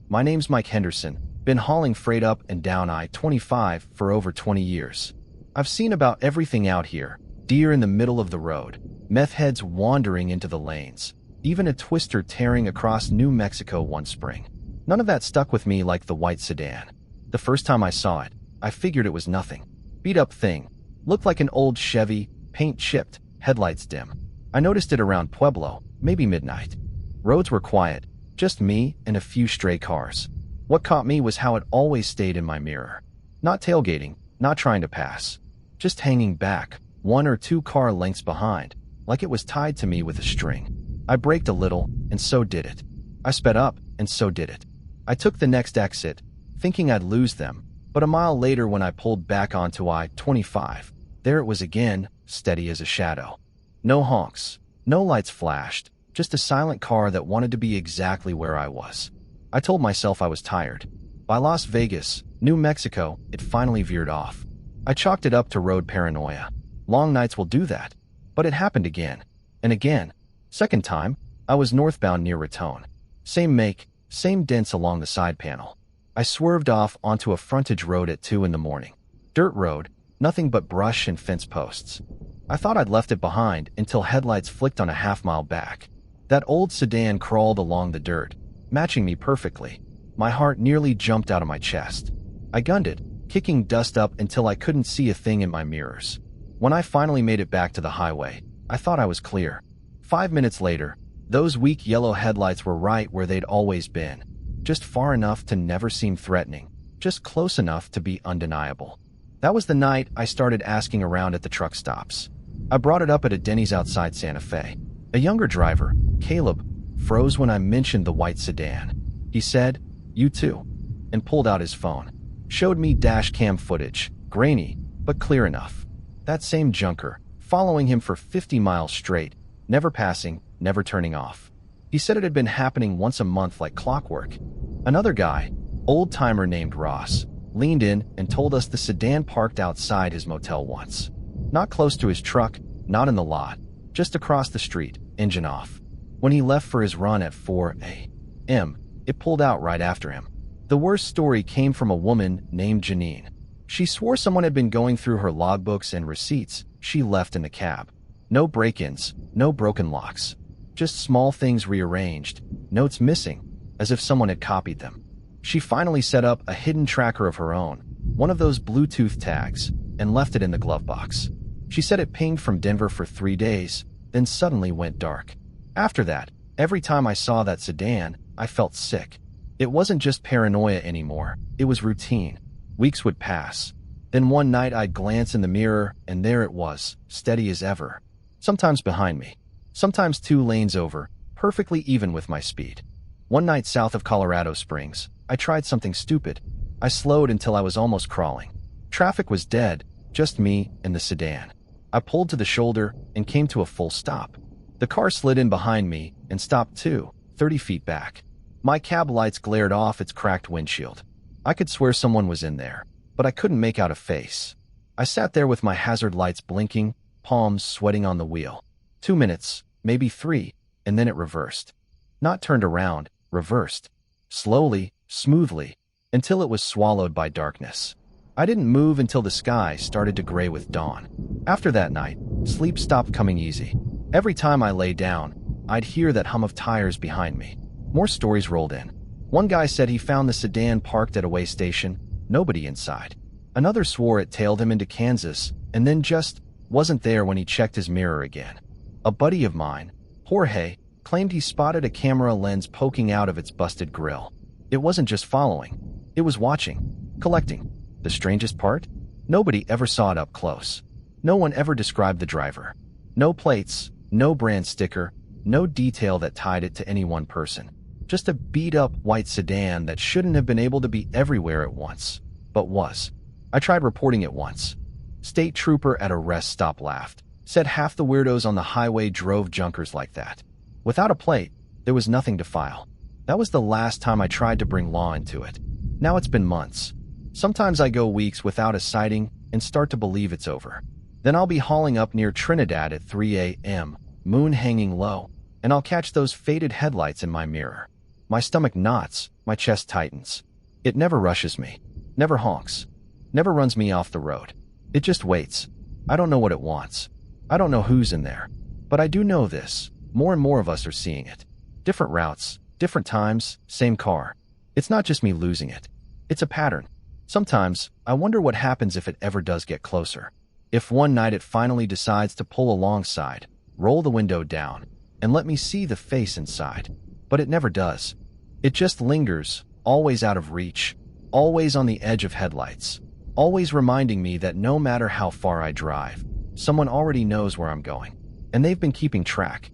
My name's Mike Henderson. Been hauling freight up and down I-25 for over 20 years. I've seen about everything out here. Deer in the middle of the road, meth heads wandering into the lanes, even a twister tearing across New Mexico one spring. None of that stuck with me like the white sedan. The first time I saw it, I figured it was nothing. Beat up thing. Looked like an old Chevy, paint chipped, headlights dim. I noticed it around Pueblo, maybe midnight. Roads were quiet, just me and a few stray cars. What caught me was how it always stayed in my mirror. Not tailgating, not trying to pass. Just hanging back, 1 or 2 car lengths behind, like it was tied to me with a string. I braked a little, and so did it. I sped up, and so did it. I took the next exit, thinking I'd lose them, but a mile later when I pulled back onto I-25, there it was again, steady as a shadow. No honks, no lights flashed, just a silent car that wanted to be exactly where I was. I told myself I was tired. By Las Vegas, New Mexico, it finally veered off. I chalked it up to road paranoia. Long nights will do that. But it happened again. And again. Second time, I was northbound near Raton. Same make, same dents along the side panel. I swerved off onto a frontage road at 2 in the morning. Dirt road, nothing but brush and fence posts. I thought I'd left it behind until headlights flicked on a half-mile back. That old sedan crawled along the dirt, matching me perfectly. My heart nearly jumped out of my chest. I gunned it, kicking dust up until I couldn't see a thing in my mirrors. When I finally made it back to the highway, I thought I was clear. 5 minutes later, those weak yellow headlights were right where they'd always been. Just far enough to never seem threatening, just close enough to be undeniable. That was the night I started asking around at the truck stops. I brought it up at a Denny's outside Santa Fe. A younger driver, Caleb, froze when I mentioned the white sedan. He said, "You too," and pulled out his phone. Showed me dash cam footage, grainy, but clear enough. That same junker, following him for 50 miles straight, never passing, never turning off. He said it had been happening once a month like clockwork. Another guy, old-timer named Ross, leaned in and told us the sedan parked outside his motel once. Not close to his truck, not in the lot, just across the street, engine off. When he left for his run at 4 a.m., it pulled out right after him. The worst story came from a woman named Janine. She swore someone had been going through her logbooks and receipts she left in the cab. No break-ins, no broken locks. Just small things rearranged, notes missing, as if someone had copied them. She finally set up a hidden tracker of her own, one of those Bluetooth tags, and left it in the glove box. She said it pinged from Denver for 3 days, then suddenly went dark. After that, every time I saw that sedan, I felt sick. It wasn't just paranoia anymore, it was routine. Weeks would pass. Then one night I'd glance in the mirror, and there it was, steady as ever. Sometimes behind me, sometimes 2 lanes over, perfectly even with my speed. One night south of Colorado Springs, I tried something stupid. I slowed until I was almost crawling. Traffic was dead, just me and the sedan. I pulled to the shoulder and came to a full stop. The car slid in behind me and stopped too, 30 feet back. My cab lights glared off its cracked windshield. I could swear someone was in there, but I couldn't make out a face. I sat there with my hazard lights blinking, palms sweating on the wheel. 2 minutes, maybe 3, and then it reversed. Not turned around, reversed. Slowly, smoothly, until it was swallowed by darkness. I didn't move until the sky started to gray with dawn. After that night, sleep stopped coming easy. Every time I lay down, I'd hear that hum of tires behind me. More stories rolled in. One guy said he found the sedan parked at a way station, nobody inside. Another swore it tailed him into Kansas, and then just wasn't there when he checked his mirror again. A buddy of mine, Jorge, claimed he spotted a camera lens poking out of its busted grill. It wasn't just following, it was watching, collecting. The strangest part? Nobody ever saw it up close. No one ever described the driver. No plates, no brand sticker, no detail that tied it to any one person. Just a beat-up white sedan that shouldn't have been able to be everywhere at once, but was. I tried reporting it once. State trooper at a rest stop laughed, said half the weirdos on the highway drove junkers like that. Without a plate, there was nothing to file. That was the last time I tried to bring law into it. Now it's been months. Sometimes I go weeks without a sighting and start to believe it's over. Then I'll be hauling up near Trinidad at 3 a.m., moon hanging low, and I'll catch those faded headlights in my mirror. My stomach knots, my chest tightens. It never rushes me, never honks, never runs me off the road. It just waits. I don't know what it wants. I don't know who's in there. But I do know this. More and more of us are seeing it. Different routes, different times, same car. It's not just me losing it. It's a pattern. Sometimes, I wonder what happens if it ever does get closer. If one night it finally decides to pull alongside, roll the window down, and let me see the face inside. But it never does. It just lingers, always out of reach, always on the edge of headlights, always reminding me that no matter how far I drive, someone already knows where I'm going, and they've been keeping track.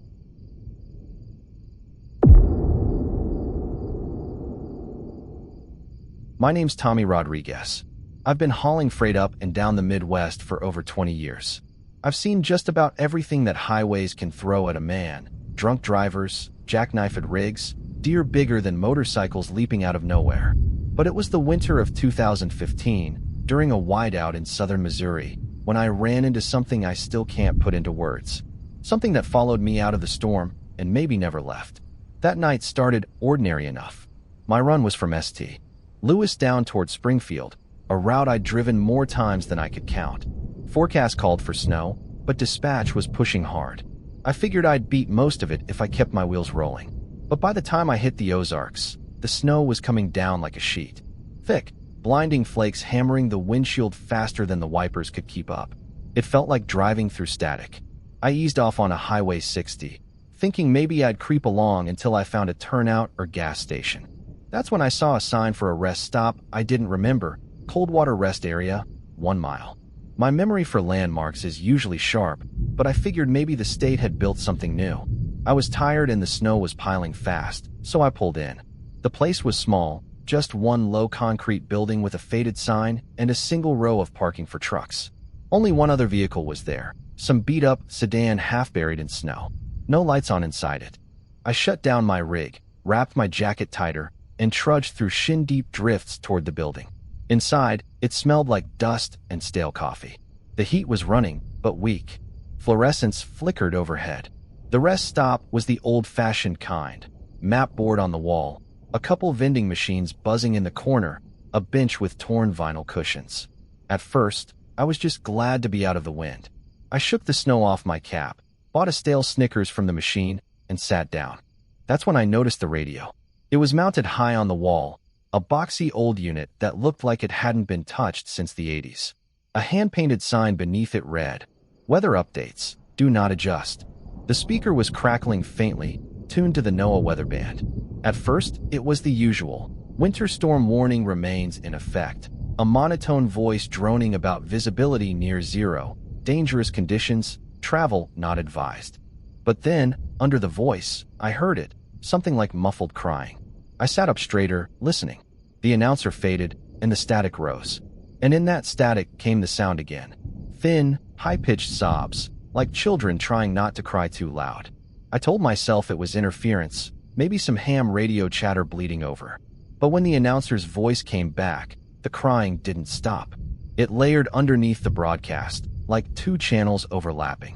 My name's Tommy Rodriguez. I've been hauling freight up and down the Midwest for over 20 years. I've seen just about everything that highways can throw at a man. Drunk drivers, jackknifed rigs, deer bigger than motorcycles leaping out of nowhere. But it was the winter of 2015, during a whiteout in southern Missouri, when I ran into something I still can't put into words. Something that followed me out of the storm and maybe never left. That night started ordinary enough. My run was from St. Louis down toward Springfield, a route I'd driven more times than I could count. Forecast called for snow, but dispatch was pushing hard. I figured I'd beat most of it if I kept my wheels rolling. But by the time I hit the Ozarks, the snow was coming down like a sheet. Thick, blinding flakes hammering the windshield faster than the wipers could keep up. It felt like driving through static. I eased off on a Highway 60, thinking maybe I'd creep along until I found a turnout or gas station. That's when I saw a sign for a rest stop I didn't remember. Coldwater Rest Area, 1 mile. My memory for landmarks is usually sharp, but I figured maybe the state had built something new. I was tired and the snow was piling fast, so I pulled in. The place was small, just one low concrete building with a faded sign and a single row of parking for trucks. Only one other vehicle was there, some beat-up sedan half buried in snow. No lights on inside it. I shut down my rig, wrapped my jacket tighter, and trudged through shin-deep drifts toward the building. Inside, it smelled like dust and stale coffee. The heat was running, but weak. Fluorescents flickered overhead. The rest stop was the old-fashioned kind. Map board on the wall, a couple vending machines buzzing in the corner, a bench with torn vinyl cushions. At first, I was just glad to be out of the wind. I shook the snow off my cap, bought a stale Snickers from the machine, and sat down. That's when I noticed the radio. It was mounted high on the wall, a boxy old unit that looked like it hadn't been touched since the 80s. A hand-painted sign beneath it read, "Weather updates, do not adjust." The speaker was crackling faintly, tuned to the NOAA weather band. At first, it was the usual. Winter storm warning remains in effect. A monotone voice droning about visibility near zero, dangerous conditions, travel not advised. But then, under the voice, I heard it, something like muffled crying. I sat up straighter, listening. The announcer faded, and the static rose. And in that static came the sound again. Thin, high-pitched sobs, like children trying not to cry too loud. I told myself it was interference, maybe some ham radio chatter bleeding over. But when the announcer's voice came back, the crying didn't stop. It layered underneath the broadcast, like two channels overlapping.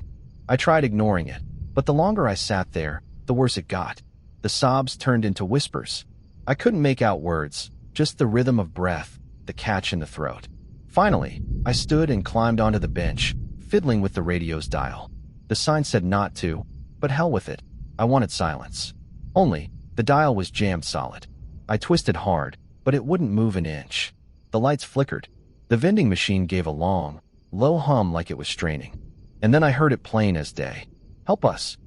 I tried ignoring it, but the longer I sat there, the worse it got. The sobs turned into whispers. I couldn't make out words, just the rhythm of breath, the catch in the throat. Finally, I stood and climbed onto the bench, fiddling with the radio's dial. The sign said not to, but hell with it. I wanted silence. Only, the dial was jammed solid. I twisted hard, but it wouldn't move an inch. The lights flickered. The vending machine gave a long, low hum like it was straining. And then I heard it plain as day. "Help us."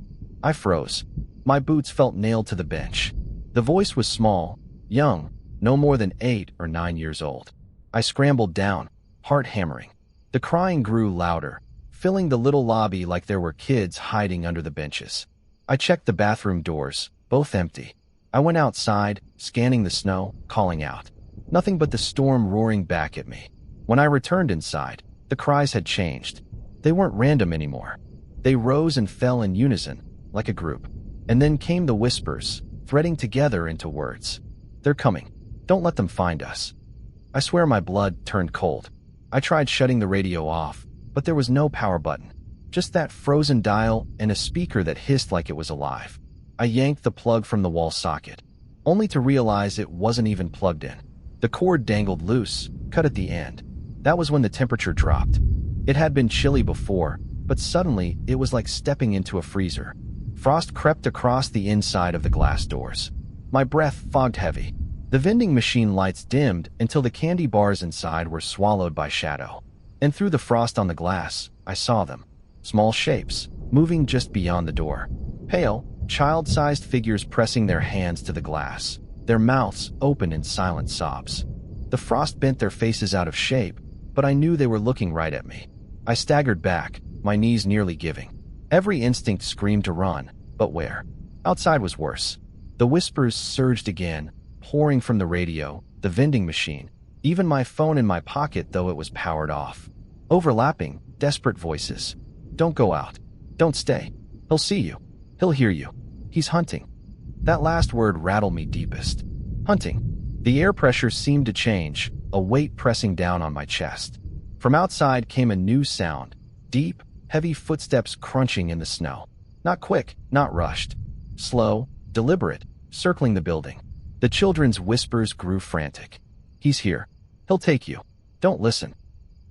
I froze. My boots felt nailed to the bench. The voice was small, young, no more than 8 or 9 years old. I scrambled down, heart hammering. The crying grew louder, filling the little lobby like there were kids hiding under the benches. I checked the bathroom doors, both empty. I went outside, scanning the snow, calling out. Nothing but the storm roaring back at me. When I returned inside, the cries had changed. They weren't random anymore. They rose and fell in unison, like a group. And then came the whispers, threading together into words. "They're coming. Don't let them find us." I swear my blood turned cold. I tried shutting the radio off, but there was no power button. Just that frozen dial and a speaker that hissed like it was alive. I yanked the plug from the wall socket. only to realize it wasn't even plugged in. The cord dangled loose, cut at the end. That was when the temperature dropped. It had been chilly before, but suddenly it was like stepping into a freezer. Frost crept across the inside of the glass doors. My breath fogged heavy. The vending machine lights dimmed until the candy bars inside were swallowed by shadow. And through the frost on the glass, I saw them. Small shapes, moving just beyond the door. Pale, child-sized figures pressing their hands to the glass, their mouths open in silent sobs. The frost bent their faces out of shape, but I knew they were looking right at me. I staggered back, my knees nearly giving. Every instinct screamed to run, but where? Outside was worse. The whispers surged again, pouring from the radio, the vending machine, even my phone in my pocket though it was powered off. Overlapping, desperate voices. Don't go out. Don't stay. He'll see you. He'll hear you. He's hunting. That last word rattled me deepest. Hunting. The air pressure seemed to change, a weight pressing down on my chest. From outside came a new sound, deep, heavy footsteps crunching in the snow. Not quick, not rushed. Slow, deliberate, circling the building. The children's whispers grew frantic. He's here. He'll take you. Don't listen.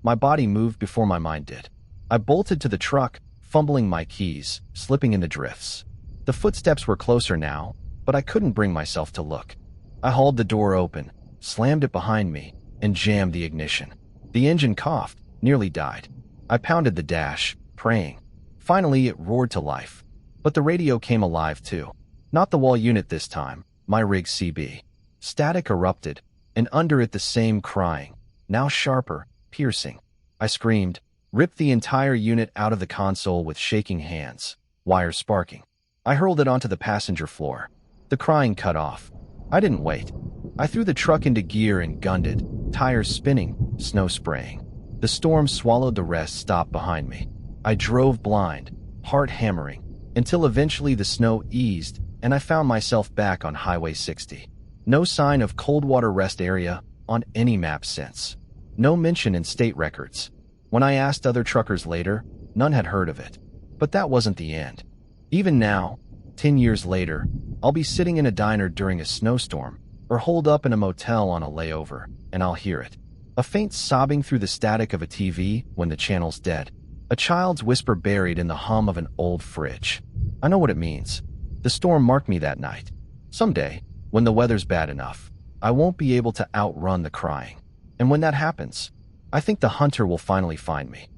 My body moved before my mind did. I bolted to the truck, fumbling my keys, slipping in the drifts. The footsteps were closer now, but I couldn't bring myself to look. I hauled the door open, slammed it behind me, and jammed the ignition. The engine coughed, nearly died. I pounded the dash, praying. Finally, it roared to life. But the radio came alive too. Not the wall unit this time, my rig CB. Static erupted, and under it the same crying, now sharper, piercing. I screamed, ripped the entire unit out of the console with shaking hands, wires sparking. I hurled it onto the passenger floor. The crying cut off. I didn't wait. I threw the truck into gear and gunned it, tires spinning, snow spraying. The storm swallowed the rest stopped behind me. I drove blind, heart hammering, until eventually the snow eased and I found myself back on Highway 60. No sign of Coldwater Rest area on any map since. No mention in state records. When I asked other truckers later, none had heard of it. But that wasn't the end. Even now, 10 years later, I'll be sitting in a diner during a snowstorm or holed up in a motel on a layover, and I'll hear it. A faint sobbing through the static of a TV when the channel's dead. A child's whisper buried in the hum of an old fridge. I know what it means. The storm marked me that night. Someday, when the weather's bad enough, I won't be able to outrun the crying. And when that happens, I think the hunter will finally find me.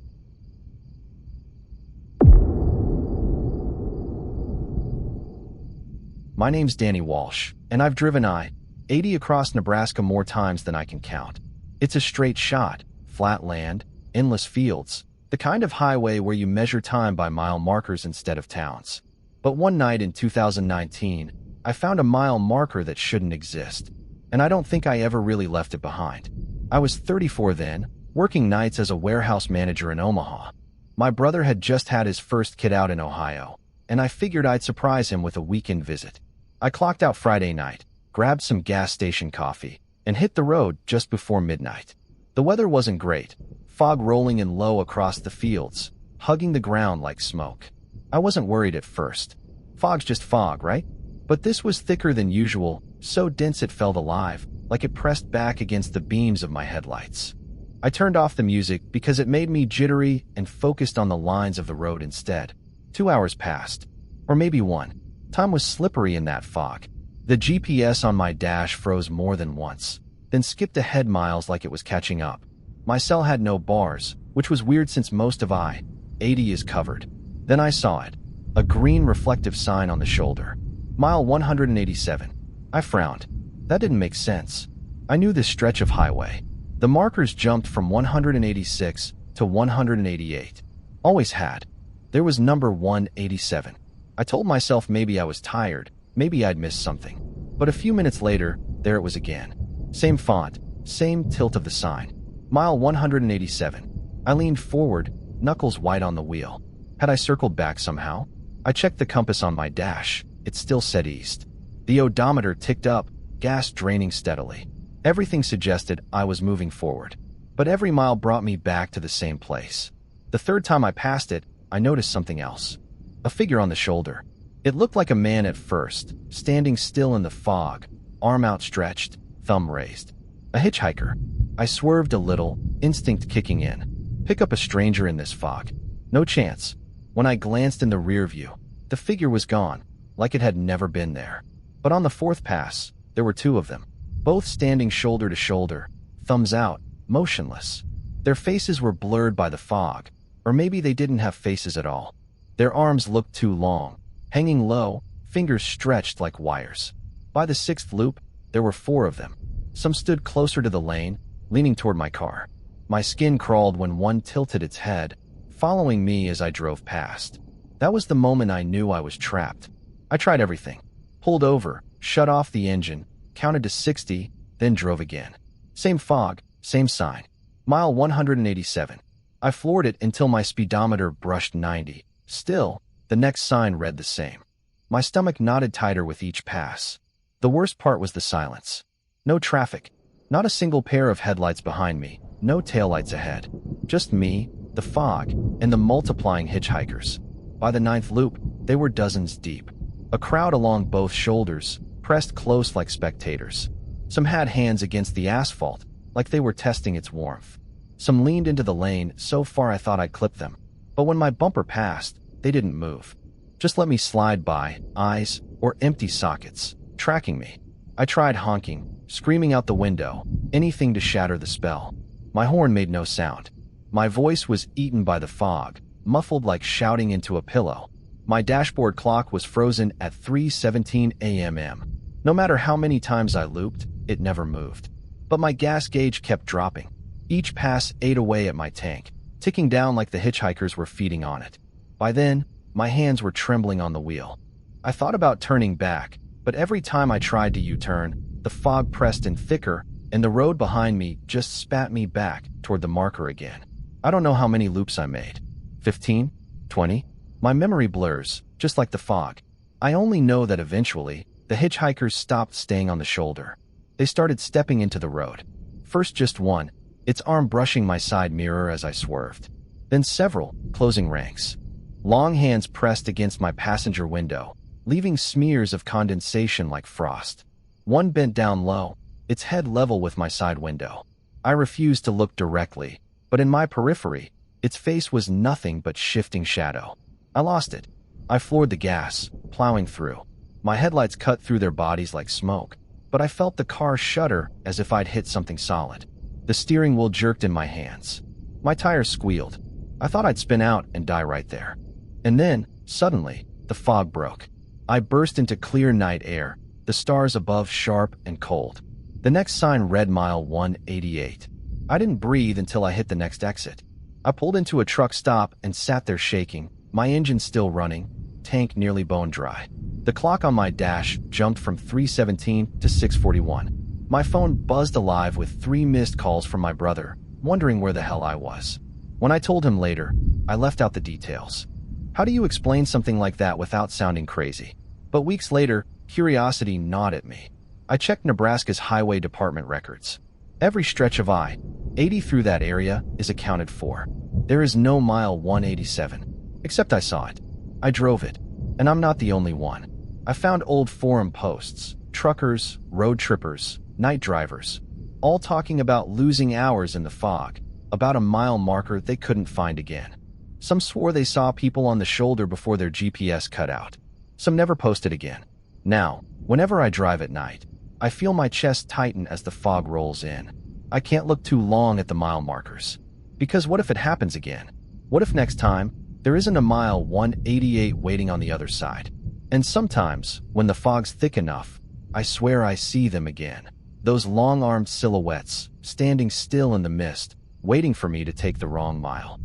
My name's Danny Walsh, and I've driven I-80 across Nebraska more times than I can count. It's a straight shot, flat land, endless fields, the kind of highway where you measure time by mile markers instead of towns. But one night in 2019, I found a mile marker that shouldn't exist, and I don't think I ever really left it behind. I was 34 then, working nights as a warehouse manager in Omaha. My brother had just had his first kid out in Ohio, and I figured I'd surprise him with a weekend visit. I clocked out Friday night, grabbed some gas station coffee, and hit the road just before midnight. The weather wasn't great, fog rolling in low across the fields, hugging the ground like smoke. I wasn't worried at first. Fog's just fog, right? But this was thicker than usual, so dense it felt alive, like it pressed back against the beams of my headlights. I turned off the music because it made me jittery and focused on the lines of the road instead. 2 hours passed. Or maybe one. Time was slippery in that fog. The GPS on my dash froze more than once, then skipped ahead miles like it was catching up. My cell had no bars, which was weird since most of I-80 is covered. Then I saw it. A green reflective sign on the shoulder. Mile 187. I frowned. That didn't make sense. I knew this stretch of highway. The markers jumped from 186 to 188. Always had. There was number 187. I told myself maybe I was tired, maybe I'd missed something. But a few minutes later, there it was again. Same font, same tilt of the sign. Mile 187. I leaned forward, knuckles white on the wheel. Had I circled back somehow? I checked the compass on my dash. It still said east. The odometer ticked up, gas draining steadily. Everything suggested I was moving forward. But every mile brought me back to the same place. The third time I passed it, I noticed something else. A figure on the shoulder. It looked like a man at first, standing still in the fog, arm outstretched, thumb raised. A hitchhiker. I swerved a little, instinct kicking in. Pick up a stranger in this fog. No chance. When I glanced in the rear view, the figure was gone, like it had never been there. But on the fourth pass, there were two of them, both standing shoulder to shoulder, thumbs out, motionless. Their faces were blurred by the fog, or maybe they didn't have faces at all. Their arms looked too long, hanging low, fingers stretched like wires. By the sixth loop, there were four of them. Some stood closer to the lane, leaning toward my car. My skin crawled when one tilted its head, following me as I drove past. That was the moment I knew I was trapped. I tried everything. Pulled over, shut off the engine, counted to 60, then drove again. Same fog, same sign. Mile 187. I floored it until my speedometer brushed 90. Still, the next sign read the same. My stomach knotted tighter with each pass. The worst part was the silence. No traffic. Not a single pair of headlights behind me. No taillights ahead. Just me, the fog, and the multiplying hitchhikers. By the ninth loop, they were dozens deep. A crowd along both shoulders, pressed close like spectators. Some had hands against the asphalt, like they were testing its warmth. Some leaned into the lane so far I thought I'd clip them. But when my bumper passed, they didn't move. Just let me slide by, eyes, or empty sockets, tracking me. I tried honking, screaming out the window, anything to shatter the spell. My horn made no sound. My voice was eaten by the fog, muffled like shouting into a pillow. My dashboard clock was frozen at 3:17 a.m. No matter how many times I looped, it never moved. But my gas gauge kept dropping. Each pass ate away at my tank, ticking down like the hitchhikers were feeding on it. By then, my hands were trembling on the wheel. I thought about turning back, but every time I tried to U-turn, the fog pressed in thicker, and the road behind me just spat me back toward the marker again. I don't know how many loops I made. 15? 20? My memory blurs, just like the fog. I only know that eventually, the hitchhikers stopped staying on the shoulder. They started stepping into the road. First just one, its arm brushing my side mirror as I swerved. Then several, closing ranks. Long hands pressed against my passenger window, leaving smears of condensation like frost. One bent down low, its head level with my side window. I refused to look directly, but in my periphery, its face was nothing but shifting shadow. I lost it. I floored the gas, plowing through. My headlights cut through their bodies like smoke, but I felt the car shudder as if I'd hit something solid. The steering wheel jerked in my hands. My tires squealed. I thought I'd spin out and die right there. And then, suddenly, the fog broke. I burst into clear night air, the stars above sharp and cold. The next sign read mile 188. I didn't breathe until I hit the next exit. I pulled into a truck stop and sat there shaking, my engine still running, tank nearly bone dry. The clock on my dash jumped from 3:17 to 6:41. My phone buzzed alive with 3 missed calls from my brother, wondering where the hell I was. When I told him later, I left out the details. How do you explain something like that without sounding crazy? But weeks later, curiosity gnawed at me. I checked Nebraska's highway department records. Every stretch of I-80 through that area is accounted for. There is no mile 187, except I saw it. I drove it, and I'm not the only one. I found old forum posts, truckers, road trippers, night drivers, all talking about losing hours in the fog, about a mile marker they couldn't find again. Some swore they saw people on the shoulder before their GPS cut out. Some never posted again. Now, whenever I drive at night, I feel my chest tighten as the fog rolls in. I can't look too long at the mile markers. Because what if it happens again? What if next time, there isn't a mile 188 waiting on the other side? And sometimes, when the fog's thick enough, I swear I see them again. Those long-armed silhouettes, standing still in the mist, waiting for me to take the wrong mile.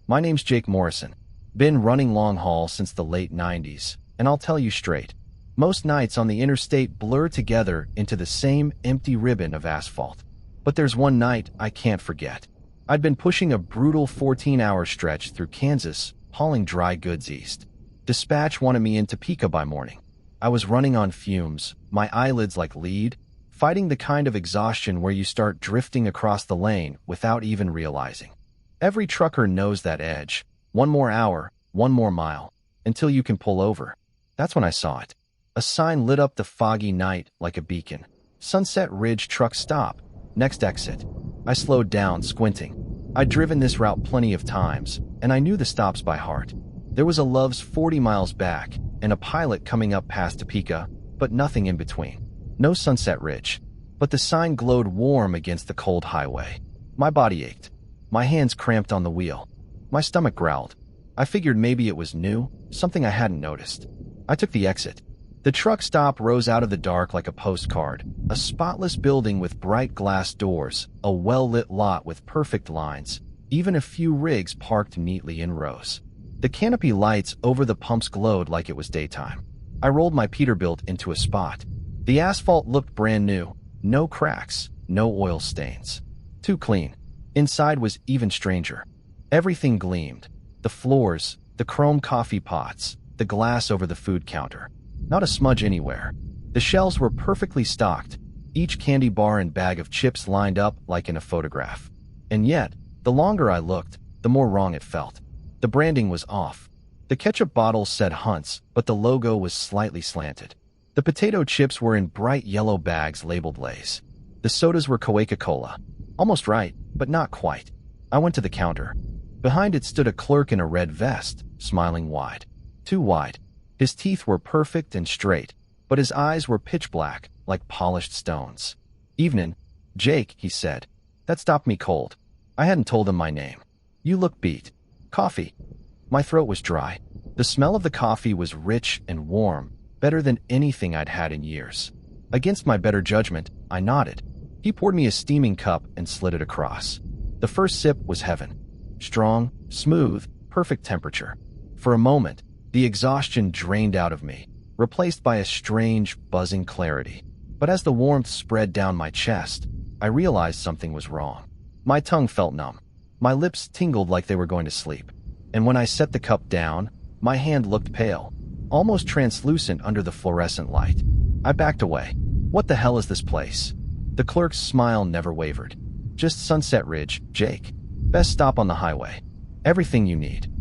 My name's Jake Morrison. Been running long haul since the late 90s, and I'll tell you straight. Most nights on the interstate blur together into the same empty ribbon of asphalt. But there's one night I can't forget. I'd been pushing a brutal 14-hour stretch through Kansas, hauling dry goods east. Dispatch wanted me in Topeka by morning. I was running on fumes, my eyelids like lead, fighting the kind of exhaustion where you start drifting across the lane without even realizing. Every trucker knows that edge. One more hour, "1 more mile, until you can pull over." That's when I saw it. A sign lit up the foggy night like a beacon. "Sunset Ridge truck stop. Next exit." I slowed down, squinting. I'd driven this route plenty of times, and I knew the stops by heart. There was a Love's 40 miles back, and a Pilot coming up past Topeka, but nothing in between. No Sunset Ridge. But the sign glowed warm against the cold highway. My body ached. My hands cramped on the wheel. My stomach growled. I figured maybe it was new, something I hadn't noticed. I took the exit. The truck stop rose out of the dark like a postcard, a spotless building with bright glass doors, a well-lit lot with perfect lines, even a few rigs parked neatly in rows. The canopy lights over the pumps glowed like it was daytime. I rolled my Peterbilt into a spot. The asphalt looked brand new, no cracks, no oil stains. Too clean. Inside was even stranger. Everything gleamed. The floors, the chrome coffee pots, the glass over the food counter. Not a smudge anywhere. The shelves were perfectly stocked, each candy bar and bag of chips lined up like in a photograph. And yet, the longer I looked, the more wrong it felt. The branding was off. The ketchup bottles said Hunt's, but the logo was slightly slanted. The potato chips were in bright yellow bags labeled Lay's. The sodas were Coca-Cola. Almost right, but not quite. I went to the counter. Behind it stood a clerk in a red vest, smiling wide. Too wide. His teeth were perfect and straight, but his eyes were pitch black, like polished stones. "Evenin', Jake," he said. That stopped me cold. I hadn't told him my name. "You look beat." "Coffee." My throat was dry. The smell of the coffee was rich and warm, better than anything I'd had in years. Against my better judgment, I nodded. He poured me a steaming cup and slid it across. The first sip was heaven. Strong, smooth, perfect temperature. For a moment, the exhaustion drained out of me, replaced by a strange, buzzing clarity. But as the warmth spread down my chest, I realized something was wrong. My tongue felt numb. My lips tingled like they were going to sleep. And when I set the cup down, my hand looked pale, almost translucent under the fluorescent light. I backed away. "What the hell is this place?" The clerk's smile never wavered. "Just Sunset Ridge, Jake. Best stop on the highway. Everything you need."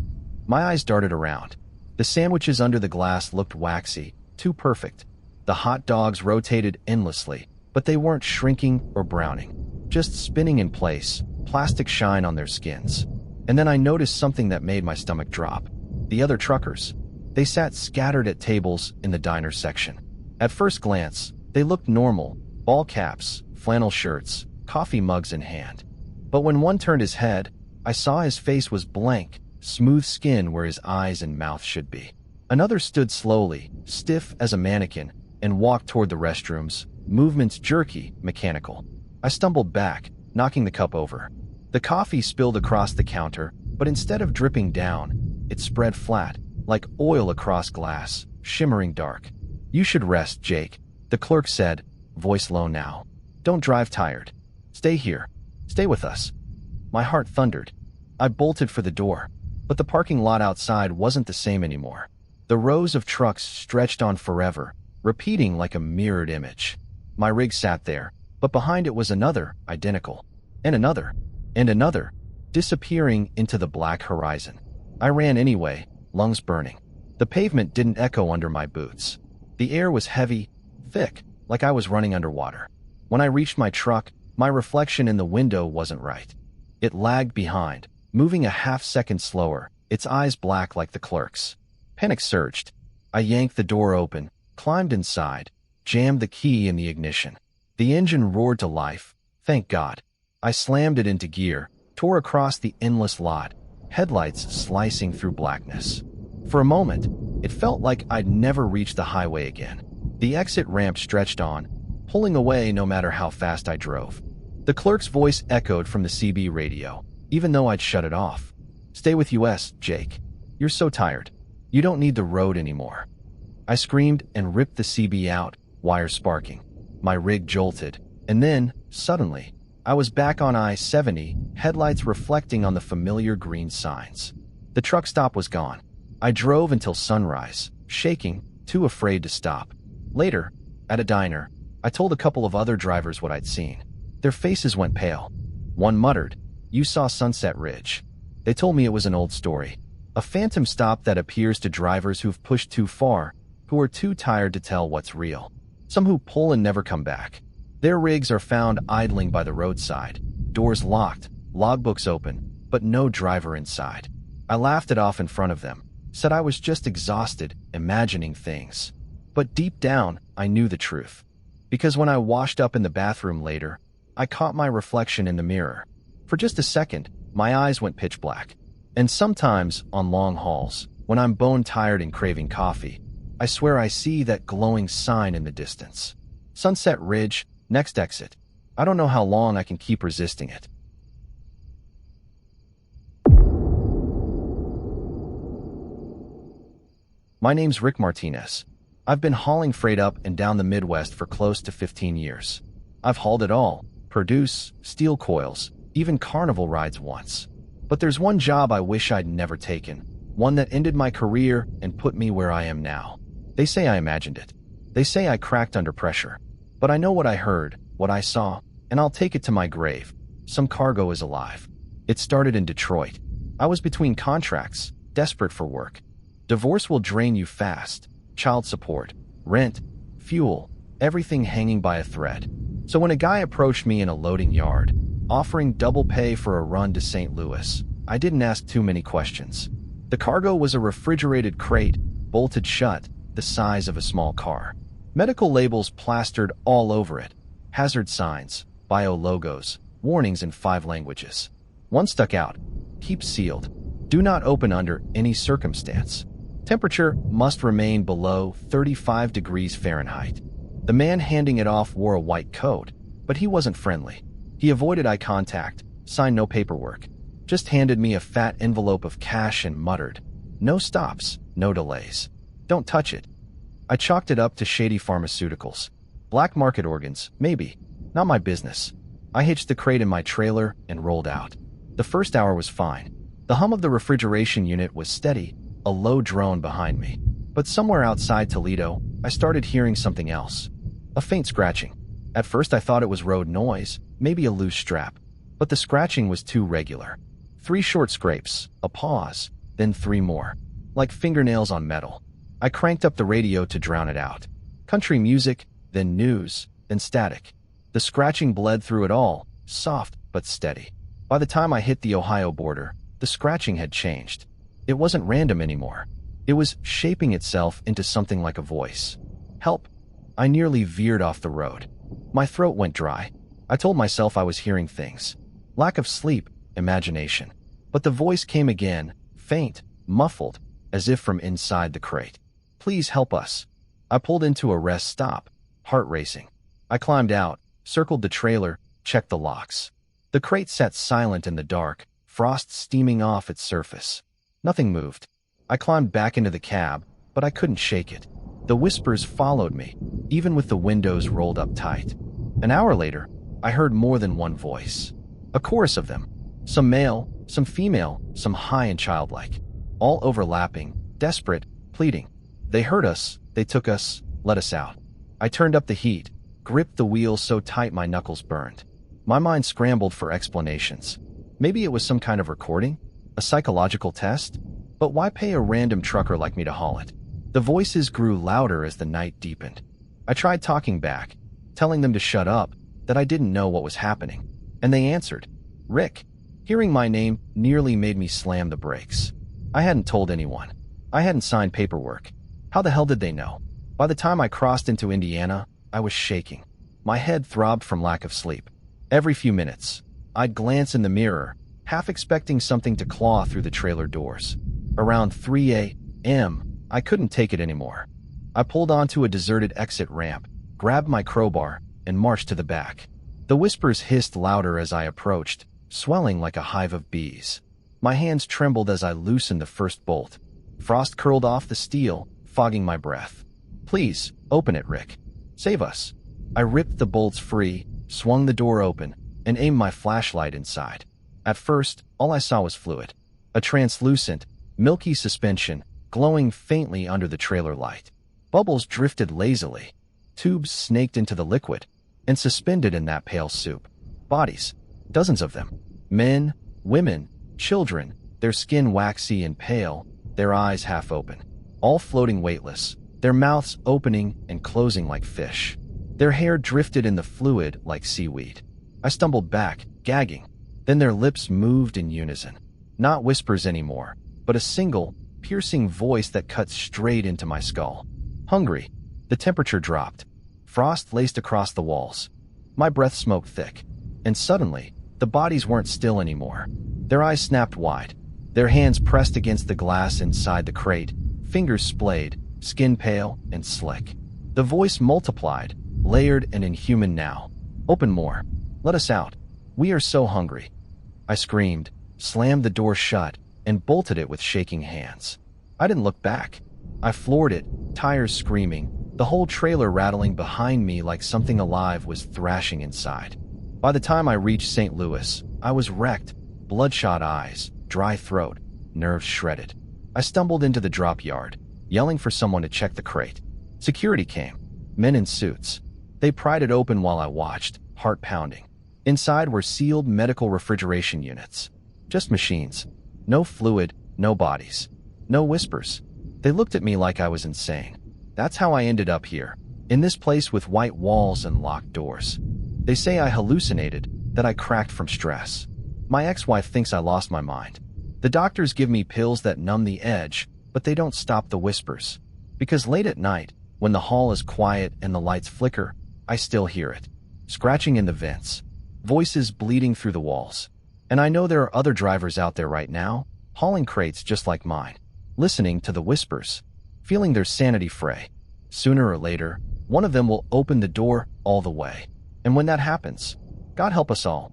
My eyes darted around. The sandwiches under the glass looked waxy, too perfect. The hot dogs rotated endlessly, but they weren't shrinking or browning, just spinning in place, plastic shine on their skins. And then I noticed something that made my stomach drop. The other truckers. They sat scattered at tables in the diner section. At first glance, they looked normal, ball caps, flannel shirts, coffee mugs in hand. But when one turned his head, I saw his face was blank, smooth skin where his eyes and mouth should be. Another stood slowly, stiff as a mannequin, and walked toward the restrooms, movements jerky, mechanical. I stumbled back, knocking the cup over. The coffee spilled across the counter, but instead of dripping down, it spread flat, like oil across glass, shimmering dark. "You should rest, Jake," the clerk said, voice low now. "Don't drive tired. Stay here. Stay with us." My heart thundered. I bolted for the door. But the parking lot outside wasn't the same anymore. The rows of trucks stretched on forever, repeating like a mirrored image. My rig sat there, but behind it was another, identical. And another. And another, disappearing into the black horizon. I ran anyway, lungs burning. The pavement didn't echo under my boots. The air was heavy, thick, like I was running underwater. When I reached my truck, my reflection in the window wasn't right. It lagged behind, moving a half-second slower, its eyes black like the clerk's. Panic surged. I yanked the door open, climbed inside, jammed the key in the ignition. The engine roared to life, thank God. I slammed it into gear, tore across the endless lot, headlights slicing through blackness. For a moment, it felt like I'd never reach the highway again. The exit ramp stretched on, pulling away no matter how fast I drove. The clerk's voice echoed from the CB radio, even though I'd shut it off. "Stay with us, Jake. You're so tired. You don't need the road anymore." I screamed and ripped the CB out, wires sparking. My rig jolted, and then, suddenly, I was back on I-70, headlights reflecting on the familiar green signs. The truck stop was gone. I drove until sunrise, shaking, too afraid to stop. Later, at a diner, I told a couple of other drivers what I'd seen. Their faces went pale. One muttered, "You saw Sunset Ridge." They told me it was an old story. A phantom stop that appears to drivers who've pushed too far, who are too tired to tell what's real. Some who pull and never come back. Their rigs are found idling by the roadside, doors locked, logbooks open, but no driver inside. I laughed it off in front of them, said I was just exhausted, imagining things. But deep down, I knew the truth. Because when I washed up in the bathroom later, I caught my reflection in the mirror. For just a second, my eyes went pitch black. And sometimes, on long hauls, when I'm bone-tired and craving coffee, I swear I see that glowing sign in the distance. Sunset Ridge, next exit. I don't know how long I can keep resisting it. My name's Rick Martinez. I've been hauling freight up and down the Midwest for close to 15 years. I've hauled it all: produce, steel coils, even carnival rides once. But there's one job I wish I'd never taken, one that ended my career and put me where I am now. They say I imagined it. They say I cracked under pressure. But I know what I heard, what I saw, and I'll take it to my grave. Some cargo is alive. It started in Detroit. I was between contracts, desperate for work. Divorce will drain you fast. Child support, rent, fuel, everything hanging by a thread. So when a guy approached me in a loading yard, offering double pay for a run to St. Louis, I didn't ask too many questions. The cargo was a refrigerated crate, bolted shut, the size of a small car. Medical labels plastered all over it. Hazard signs, bio logos, warnings in 5 languages. One stuck out: keep sealed. Do not open under any circumstance. Temperature must remain below 35 degrees Fahrenheit. The man handing it off wore a white coat, but he wasn't friendly. He avoided eye contact, signed no paperwork, just handed me a fat envelope of cash and muttered, "No stops, no delays. Don't touch it." I chalked it up to shady pharmaceuticals. Black market organs, maybe. Not my business. I hitched the crate in my trailer and rolled out. The first hour was fine. The hum of the refrigeration unit was steady, a low drone behind me. But somewhere outside Toledo, I started hearing something else. A faint scratching. At first I thought it was road noise, maybe a loose strap. But the scratching was too regular. 3 short scrapes, a pause, then 3 more. Like fingernails on metal. I cranked up the radio to drown it out. Country music, then news, then static. The scratching bled through it all, soft but steady. By the time I hit the Ohio border, the scratching had changed. It wasn't random anymore. It was shaping itself into something like a voice. Help! I nearly veered off the road. My throat went dry. I told myself I was hearing things. Lack of sleep, imagination. But the voice came again, faint, muffled, as if from inside the crate. Please help us. I pulled into a rest stop, heart racing. I climbed out, circled the trailer, checked the locks. The crate sat silent in the dark, frost steaming off its surface. Nothing moved. I climbed back into the cab, but I couldn't shake it. The whispers followed me, even with the windows rolled up tight. An hour later, I heard more than one voice. A chorus of them. Some male, some female, some high and childlike. All overlapping, desperate, pleading. They heard us, they took us, let us out. I turned up the heat, gripped the wheel so tight my knuckles burned. My mind scrambled for explanations. Maybe it was some kind of recording? A psychological test? But why pay a random trucker like me to haul it? The voices grew louder as the night deepened. I tried talking back, telling them to shut up, that I didn't know what was happening. And they answered, "Rick." Hearing my name nearly made me slam the brakes. I hadn't told anyone. I hadn't signed paperwork. How the hell did they know? By the time I crossed into Indiana, I was shaking. My head throbbed from lack of sleep. Every few minutes, I'd glance in the mirror, half expecting something to claw through the trailer doors. Around 3 a.m., I couldn't take it anymore. I pulled onto a deserted exit ramp, grabbed my crowbar, and marched to the back. The whispers hissed louder as I approached, swelling like a hive of bees. My hands trembled as I loosened the first bolt. Frost curled off the steel, fogging my breath. "Please, open it, Rick. Save us." I ripped the bolts free, swung the door open, and aimed my flashlight inside. At first, all I saw was fluid. A translucent, milky suspension, glowing faintly under the trailer light. Bubbles drifted lazily. Tubes snaked into the liquid, and suspended in that pale soup. Bodies, dozens of them. Men, women, children, their skin waxy and pale, their eyes half open, all floating weightless, their mouths opening and closing like fish. Their hair drifted in the fluid like seaweed. I stumbled back, gagging. Then their lips moved in unison. Not whispers anymore, but a single, piercing voice that cut straight into my skull. Hungry. The temperature dropped. Frost laced across the walls. My breath smoked thick. And suddenly, the bodies weren't still anymore. Their eyes snapped wide. Their hands pressed against the glass inside the crate, fingers splayed, skin pale and slick. The voice multiplied, layered and inhuman now. Open more. Let us out. We are so hungry. I screamed, slammed the door shut, and bolted it with shaking hands. I didn't look back. I floored it, tires screaming, the whole trailer rattling behind me like something alive was thrashing inside. By the time I reached St. Louis, I was wrecked, bloodshot eyes, dry throat, nerves shredded. I stumbled into the drop yard, yelling for someone to check the crate. Security came, men in suits. They pried it open while I watched, heart pounding. Inside were sealed medical refrigeration units. Just machines. No fluid, no bodies. No whispers. They looked at me like I was insane. That's how I ended up here, in this place with white walls and locked doors. They say I hallucinated, that I cracked from stress. My ex-wife thinks I lost my mind. The doctors give me pills that numb the edge, but they don't stop the whispers. Because late at night, when the hall is quiet and the lights flicker, I still hear it. Scratching in the vents. Voices bleeding through the walls. And I know there are other drivers out there right now, hauling crates just like mine, listening to the whispers, feeling their sanity fray. Sooner or later, one of them will open the door all the way. And when that happens, God help us all,